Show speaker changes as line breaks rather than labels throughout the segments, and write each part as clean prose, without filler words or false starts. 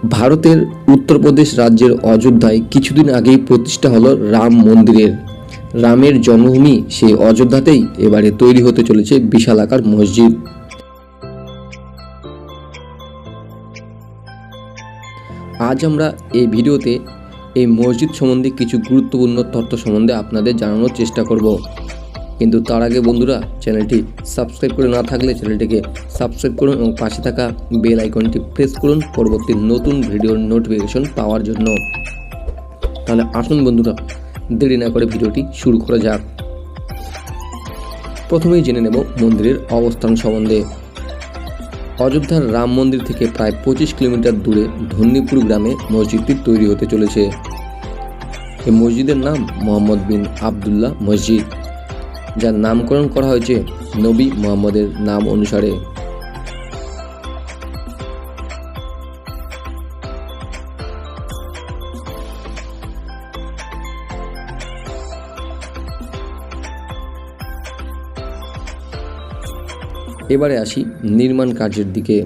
ভারতের উত্তরপ্রদেশ রাজ্যের অযোধ্যায় কিছুদিন আগেই প্রতিষ্ঠা হলো রাম মন্দিরের। রামের জন্মভূমি সেই অযোধ্যাতেই এবারে তৈরি হতে চলেছে বিশালাকার মসজিদ। আজ আমরা এই ভিডিওতে এই মসজিদ সম্বন্ধে কিছু গুরুত্বপূর্ণ তথ্য সম্বন্ধে আপনাদের জানানোর চেষ্টা করব। কিন্তু তার আগে বন্ধুরা, চ্যানেলটি সাবস্ক্রাইব করে না থাকলে চ্যানেলটিকে সাবস্ক্রাইব করুন এবং পাশে থাকা বেল আইকনটি প্রেস করুন পরবর্তী নতুন ভিডিওর নোটিফিকেশন পাওয়ার জন্য। তাহলে আসুন বন্ধুরা, দেরি না করে ভিডিওটি শুরু করা যাক। প্রথমেই জেনে নেব মন্দিরের অবস্থান সম্বন্ধে। অযোধ্যার রাম মন্দির থেকে প্রায় 25 কিলোমিটার দূরে ধন্যীপুর গ্রামে মসজিদটি তৈরি হতে চলেছে। এই মসজিদের নাম মোহাম্মদ বিন আবদুল্লাহ মসজিদ, যার নামকরণ করা হয়েছে নবী মুহাম্মদের নাম অনুসারে। এবারে আসি নির্মাণ কার্যের দিকে।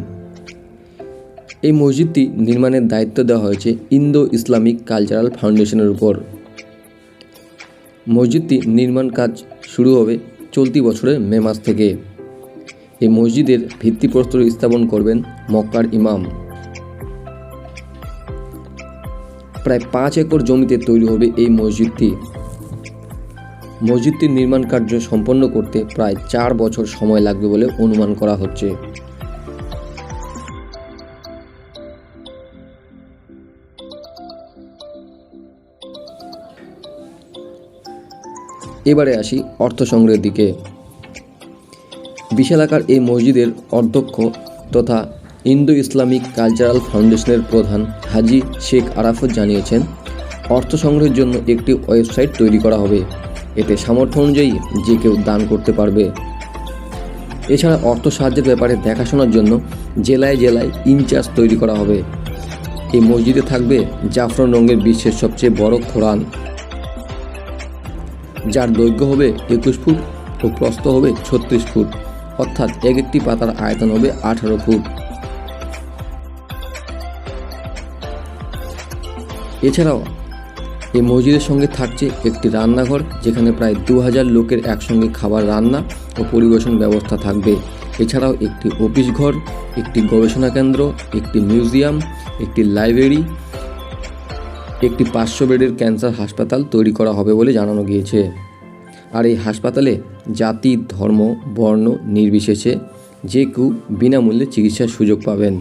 এই মসজিদটি নির্মাণের দায়িত্ব দেওয়া হয়েছে ইন্দো ইসলামিক কালচারাল ফাউন্ডেশনের উপর। মসজিদটি নির্মাণ কাজ শুরু হবে চলতি বছরের মে মাস থেকে। এই মসজিদের ভিত্তিপ্রস্তর স্থাপন করবেন মক্কার ইমাম। প্রায় 5 একর জমিতে তৈরি হবে এই মসজিদটি। মসজিদটির নির্মাণ কার্য সম্পন্ন করতে প্রায় 4 বছর সময় লাগবে বলে অনুমান করা হচ্ছে। এবারে আসি অর্থ সংগ্রহের দিকে। বিশালাকার এই মসজিদের অধ্যক্ষ তথা ইন্দো ইসলামিক কালচারাল ফাউন্ডেশনের প্রধান হাজি শেখ আরাফত জানিয়েছেন, অর্থ সংগ্রহের জন্য একটি ওয়েবসাইট তৈরি করা হবে। এতে সামর্থ্য অনুযায়ী যে কেউ দান করতে পারবে। এছাড়া অর্থ সাহায্যের ব্যাপারে দেখাশোনার জন্য জেলায় জেলায় ইনচার্জ তৈরি করা হবে। এই মসজিদে থাকবে জাফরান রঙের বিশ্বের সবচেয়ে বড় কোরআন, যার দৈর্ঘ্য হবে 21 ফুট ও প্রস্থ হবে 36 ফুট, অর্থাৎ এক একটি পাতার আয়তন হবে 18 ফুট। এছাড়াও এই মসজিদের সঙ্গে থাকছে একটি রান্নাঘর, যেখানে প্রায় 2000 লোকের একসঙ্গে খাবার রান্না ও পরিবেশন ব্যবস্থা থাকবে। এছাড়াও একটি অফিস ঘর, একটি গবেষণা কেন্দ্র, একটি মিউজিয়াম, একটি লাইব্রেরি, একটি 500 বেডের ক্যান্সার হাসপাতাল তৈরি করা হবে বলে জানানো গিয়েছে। আর এই হাসপাতালে জাতি, ধর্ম, বর্ণ নির্বিশেষে যে কেউ বিনামূল্যে চিকিৎসার সুযোগ পাবেন।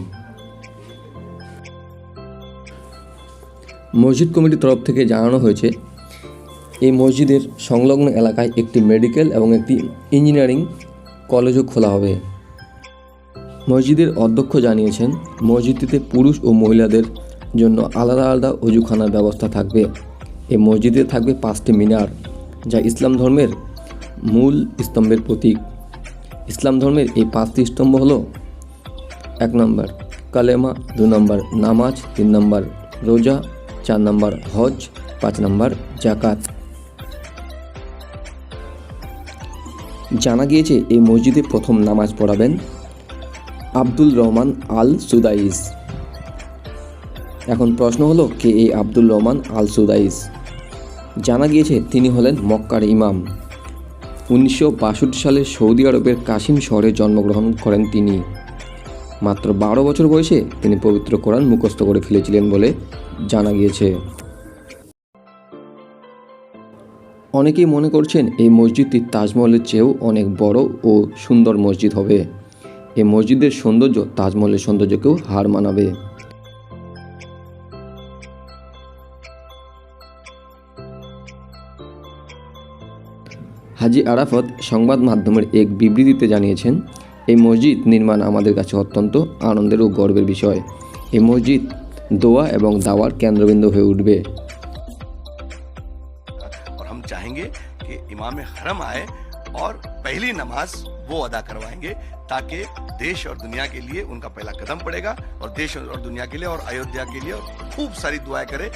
মসজিদ কমিটির তরফ থেকে জানানো হয়েছে, এই মসজিদের সংলগ্ন এলাকায় একটি মেডিকেল এবং একটি ইঞ্জিনিয়ারিং কলেজও খোলা হবে। মসজিদের অধ্যক্ষ জানিয়েছেন, মসজিদটিতে পুরুষ ও মহিলাদের জন্য আলাদা আলাদা অজুখানার ব্যবস্থা থাকবে। এই মসজিদে থাকবে 5টি মিনার, যা ইসলাম ধর্মের মূল স্তম্ভের প্রতীক। ইসলাম ধর্মের এই 5টি স্তম্ভ হলো: 1 নম্বর কালেমা, 2 নম্বর নামাজ, 3 নম্বর রোজা, 4 নম্বর হজ, 5 নম্বর জাকাত। জানা গিয়েছে এই মসজিদে প্রথম নামাজ পড়াবেন আব্দুল রহমান আল সুদাইস। এখন প্রশ্ন হলো, কে এই আব্দুল রহমান আল সুদাইস? জানা গিয়েছে তিনি হলেন মক্কার ইমাম। 1962 সালে সৌদি আরবের কাসিম শহরে জন্মগ্রহণ করেন তিনি। মাত্র 12 বছর বয়সে তিনি পবিত্র কোরআন মুখস্থ করে ফেলেছিলেন বলে জানা গিয়েছে। অনেকেই মনে করছেন এই মসজিদটি তাজমহলের চেয়েও অনেক বড় ও সুন্দর মসজিদ হবে। এই মসজিদের সৌন্দর্য তাজমহলের সৌন্দর্যকেও হার মানাবে। হাজি আরাফত সংবাদ মাধ্যমের এক বিবৃতিতে জানিয়েছেন, এই মসজিদ নির্মাণ আমাদের কাছে অত্যন্ত আনন্দের ও গর্বের বিষয়। এই মসজিদ দোয়া এবং দাওয়ার কেন্দ্রবিন্দু হয়ে উঠবে।
और हम चाहेंगे कि इमाम हरम आए और पहली नमाज वो अदा करवाएंगे, ताकि देश और दुनिया के लिए उनका पहला कदम पड़ेगा, और देश और दुनिया के लिए और अयोध्या के लिए खूब सारी दुआएं करे।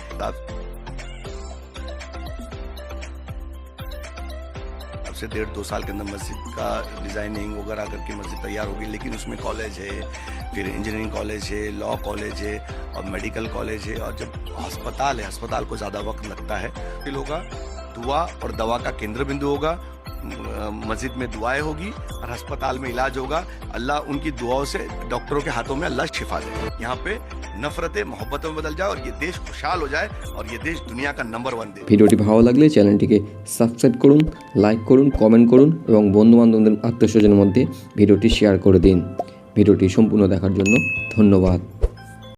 से 1.5-2 साल के अंदर मस्जिद का डिज़ाइनिंग वगैरह करके मस्जिद तैयार होगी, लेकिन उसमें कॉलेज है, फिर इंजीनियरिंग कॉलेज है, लॉ कॉलेज है और मेडिकल कॉलेज है, और जब अस्पताल है, अस्पताल को ज़्यादा वक्त लगता है। फिर होगा दुआ और दवा का केंद्र बिंदु होगा, मस्जिद में दुआएं होगी और अस्पताल में इलाज होगा। अल्लाह उनकी दुआओं से, डॉक्टरों के हाथों में अल्लाह शिफा दे। यहाँ पे नफरतें मोहब्बतों में बदल जाए और ये देश खुशहाल हो जाए और ये देश दुनिया का नंबर 1 देश।
ভিডিওটি ভালো লাগলে চ্যানেলটিকে সাবস্ক্রাইব করুন, লাইক করুন, কমেন্ট করুন এবং বন্ধুবান্ধবদের আত্মীয়স্বজনের মধ্যে ভিডিওটি শেয়ার করে দিন। ভিডিওটি সম্পূর্ণ দেখার জন্য ধন্যবাদ।